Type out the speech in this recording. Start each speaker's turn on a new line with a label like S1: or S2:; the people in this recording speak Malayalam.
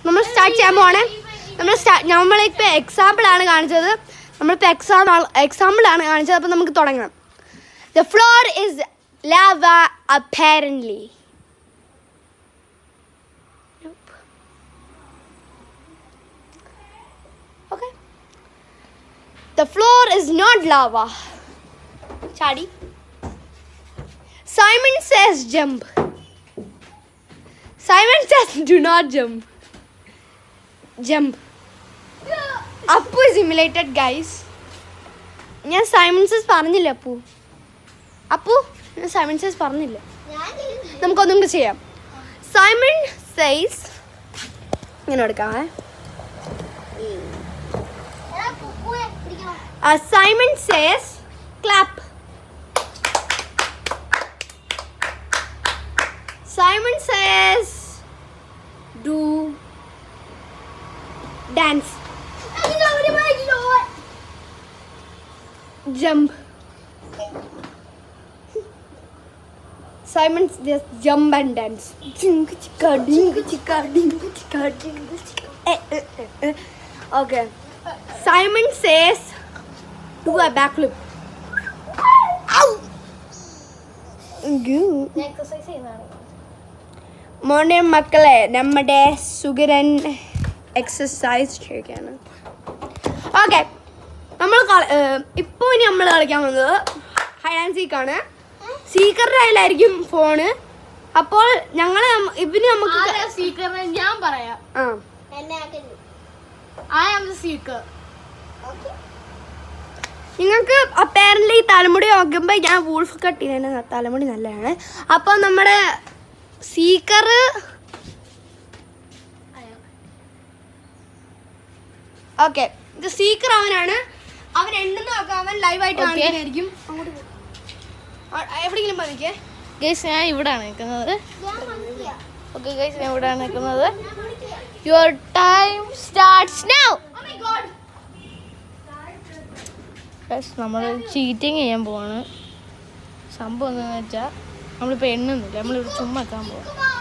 S1: നമ്മൾ സ്റ്റാർട്ട് ചെയ്യാൻ പോവാണ്. നമ്മളിപ്പോൾ എക്സാമ്പിളാണ് കാണിച്ചത്. എക്സാമ്പിളാണ് കാണിച്ചത്. അപ്പോൾ നമുക്ക് തുടങ്ങാം. The floor is lava apparently. Okay. The floor is not lava. Chadi. Simon says jump. Simon says do not jump. Jump. Appu is humiliated, guys. ഞാൻ സൈമൺ സേസ് പറഞ്ഞില്ല അപ്പു ഞാൻ സൈമൺ സേസ് പറഞ്ഞില്ല. നമുക്കൊന്നും കൂടെ ചെയ്യാം. സൈമൺ സേസ് ഇങ്ങനെ എടുക്കാമേ. Simon says clap. Simon says do dance. Jump. Simon just jump and dance. Okay. Simon says do a backflip. Ow! Exercise ചെയ്യുന്നതാണ്. മോനെ മക്കളെ നമ്മുടെ സുഗരൻ എക്സസൈസ് ചെയ്യാണ്. ഓക്കെ, ഇപ്പോൾ ഇനി നമ്മൾ കളിക്കാൻ വന്നത് ഹൈഡ് ആൻഡ് സീക്കാണ്. സീക്കറിൻ്റെ കയ്യിലായിരിക്കും ഫോണ്. അപ്പോൾ ഞങ്ങൾ ഇവന് നമുക്ക്
S2: സീക്കറിനെ ഞാൻ പറയാം.
S1: നിങ്ങൾക്ക് അപ്പാരൻ്റ്ലി തലമുടി നോക്കുമ്പോൾ ഞാൻ വൂൾഫ് കട്ട് ചെയ്തതിൻ്റെ തലമുടി നല്ലതാണ്. അപ്പോൾ നമ്മുടെ സീക്കർ ഓക്കെ, ഇത് സീക്കർ അവനാണ്. അവൻ എണ്ണെന്ന് നോക്കാം. അവൻ ലൈവായിട്ട് കാണിക്കുന്നതായിരിക്കും. എവിടെയെങ്കിലും പറഞ്ഞേ
S2: ഗൈസ്, ഞാൻ ഇവിടെയാണ് നിൽക്കുന്നത്. ഓക്കെ ഗൈസ്, ഞാൻ ഇവിടെയാണ് നിൽക്കുന്നത്. Your time starts now. നമ്മൾ ചീറ്റിങ് ചെയ്യാൻ പോവാണ്. സംഭവം എന്താണെന്ന് വെച്ചാൽ നമ്മളിപ്പോൾ എണ്ണുന്നില്ല, നമ്മളിവിടെ ചുമ്മാ വെക്കാൻ പോവാം.